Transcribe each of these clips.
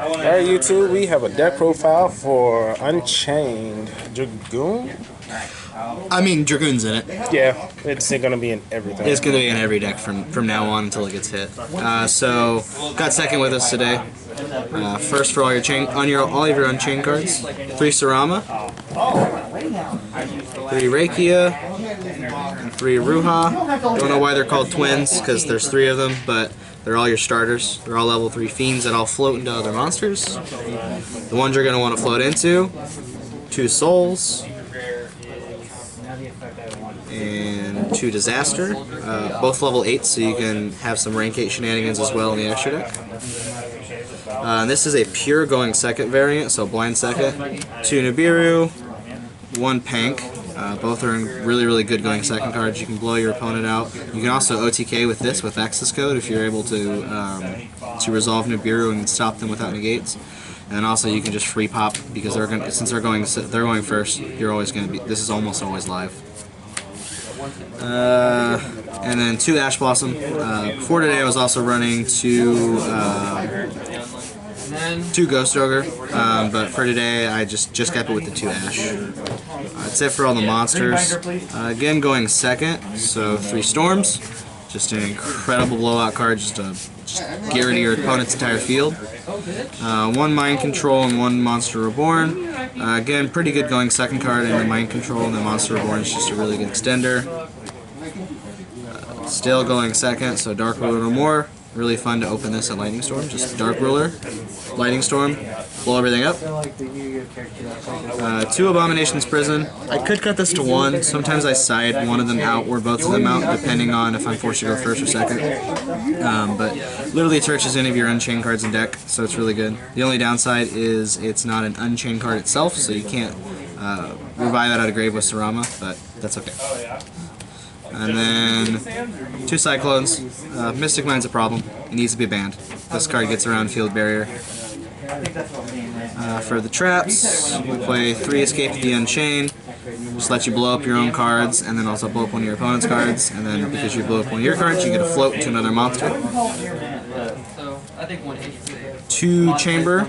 Alright, YouTube, we have a deck profile for Unchained Dragoon. I mean, Dragoon's in it. Yeah, it's gonna be in everything. It's gonna be in every deck from now on until it gets hit. So, got second with us today. First for all your all of your Unchained cards, 3 Sarama, 3 Rakia, and 3 Ruha. Don't know why they're called twins, because there's 3 of them, but they're all your starters. They're all level 3 fiends that all float into other monsters. The ones you're going to want to float into, 2 Souls, and 2 Disaster. Both level 8, so you can have some rank 8 shenanigans as well in the extra deck. This is a pure going second variant, so blind second. 2 Nibiru, 1 Pank. Both are really good going second cards. You can blow your opponent out. You can also OTK with this with access code if you're able to resolve Nibiru and stop them without negates. And also you can just free pop because since they're going first. You're always going to be. This is almost always live. And then 2 Ash Blossom. Before today, I was also running 2 Ghost Ogre, but for today I just kept it with the 2 Ash. That's it for all the monsters. Again, going second, so 3 Storms. Just an incredible blowout card, just guarantee your opponent's entire field. 1 Mind Control and 1 Monster Reborn. Again, pretty good going second card, and the Mind Control and the Monster Reborn is just a really good extender. Still going second, so Dark Ruler no more. Really fun to open this at Lightning Storm. Just Dark Ruler, Lightning Storm, blow everything up. 2 Abominations Prison. I could cut this to 1. Sometimes I side one of them out or both of them out, depending on if I'm forced to go first or second. But literally searches any of your Unchained cards in deck, so it's really good. The only downside is it's not an Unchained card itself, so you can't revive it out of grave with Sarama, but that's okay. And then 2 Cyclones. Mystic Mind's a problem. It needs to be banned. This card gets around field barrier. For the traps, we play 3 Escape to the Unchained. Just let you blow up your own cards, and then also blow up one of your opponent's cards. And then because you blow up one of your cards, you get a float to another monster. 2 Chamber,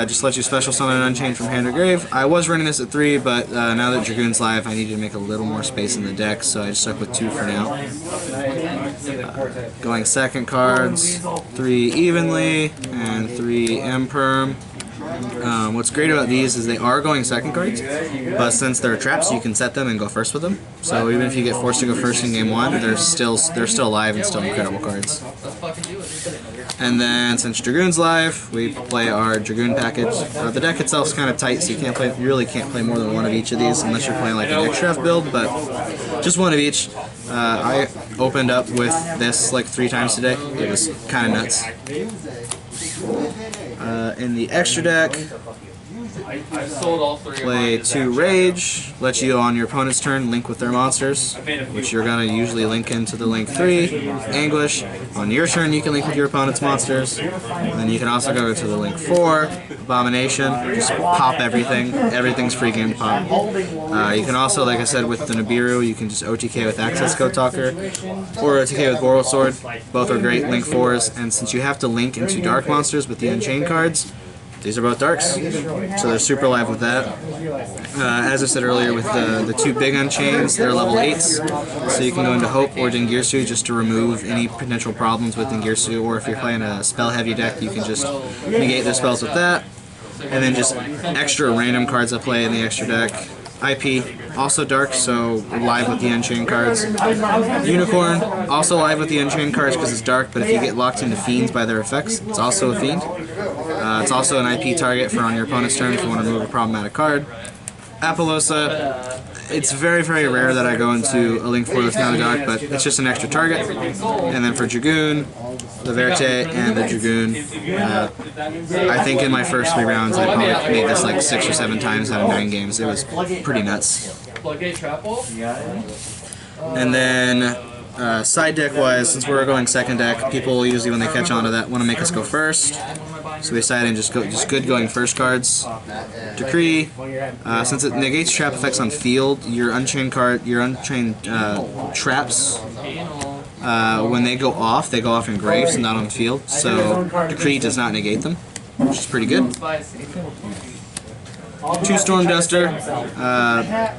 just let you special summon an Unchained from hand or grave. I was running this at 3, but now that Dragoon's live, I needed to make a little more space in the deck, so I just stuck with 2 for now. Going second cards, 3 Evenly, and 3 Imperm. What's great about these is they are going second cards, but since they're traps, you can set them and go first with them. So even if you get forced to go first in game 1, they're still alive and still incredible cards. And then since Dragoon's live, we play our Dragoon package. The deck itself is kind of tight, so you really can't play more than 1 of each of these unless you're playing like an extra build, but just 1 of each. I opened up with this like 3 times today. It was kind of nuts. In the extra deck, play 2 Rage, let you on your opponent's turn link with their monsters, which you're going to usually link into the link 3. Anguish, on your turn you can link with your opponent's monsters, and then you can also go to the link 4. Abomination, just pop everything, everything's free game to pop. You can also, like I said, with the Nibiru, you can just OTK with Access Code Talker, or OTK with Boral Sword. Both are great link 4s, and since you have to link into dark monsters with the Unchained cards, these are both darks, so they're super live with that. As I said earlier, with the 2 big Unchains, they're level 8s, so you can go into Hope or Dingirsu just to remove any potential problems with Dingirsu, or if you're playing a spell-heavy deck, you can just negate their spells with that. And then just extra random cards I play in the extra deck. IP, also dark, so live with the Unchained cards. Unicorn, also live with the Unchained cards because it's dark, but if you get locked into fiends by their effects, it's also a fiend. It's also an IP target for on your opponent's turn if you want to move a problematic card. Apollosa, it's very rare that I go into a link 4 that's not a dark, but it's just an extra target. And then for Dragoon, the Verte and the Dragoon, I think in my first 3 rounds I probably made this like 6 or 7 times out of 9 games. It was pretty nuts. And then side deck wise, since we're going second deck, people usually when they catch on to that want to make us go first. So we decided to just good going first cards. Decree, since it negates trap effects on field, your Unchained traps, when they go off in graves and not on field. So Decree does not negate them. which is pretty good. 2 Storm Duster.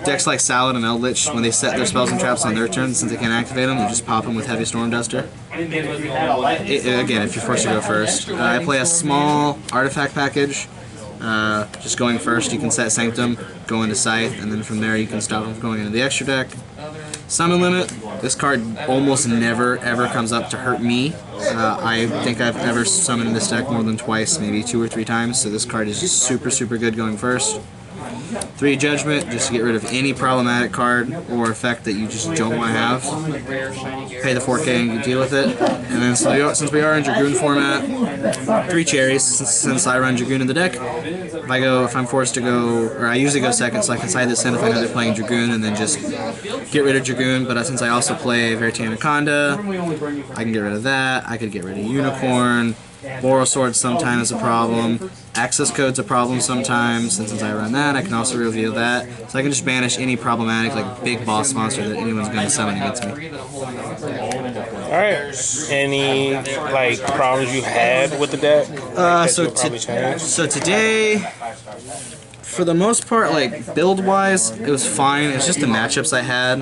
Decks like Salad and Eldritch, when they set their spells and traps on their turn, since they can't activate them, you just pop them with Heavy Storm Duster. Again, if you're forced to go first. I play a small artifact package. Just going first, you can set Sanctum, go into Scythe, and then from there you can stop them from going into the extra deck. Summon Limit. This card almost never ever comes up to hurt me. I think I've ever summoned this deck more than twice, maybe 2 or 3 times, so this card is just super good going first. 3 Judgment, just to get rid of any problematic card or effect that you just don't want to have. Pay the 4K and you deal with it. And then since we are in Dragoon format, 3 Cherries, since I run Dragoon in the deck. If I'm forced to go, or I usually go second, so I can side this in if I know they're playing Dragoon and then just get rid of Dragoon. But since I also play Verite Anaconda, I can get rid of that. I could get rid of Unicorn. Boros Sword sometimes is a problem. Access Code's a problem sometimes, and since I run that, I can also reveal that. So I can just banish any problematic, like, big boss monster that anyone's going to summon against me. Alright. Any, like, problems you had with the deck? So today, for the most part, like, build-wise, it was fine. It's just the matchups I had.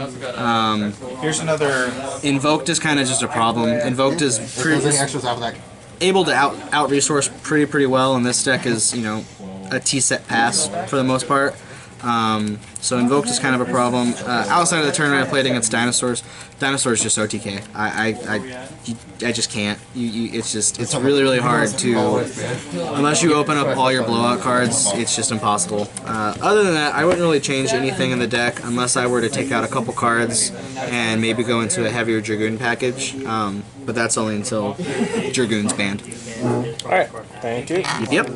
Here's another... Invoked is kind of just a problem. Invoked is able to out-resource pretty well, and this deck is, you know, a T-set pass for the most part. So Invoked is kind of a problem. Outside of the tournament I played against Dinosaurs, Dinosaurs just OTK. I just can't. It's really hard to, unless you open up all your blowout cards, it's just impossible. Other than that, I wouldn't really change anything in the deck unless I were to take out a couple cards and maybe go into a heavier Dragoon package. But that's only until Dragoon's banned. Alright, thank you. Yep.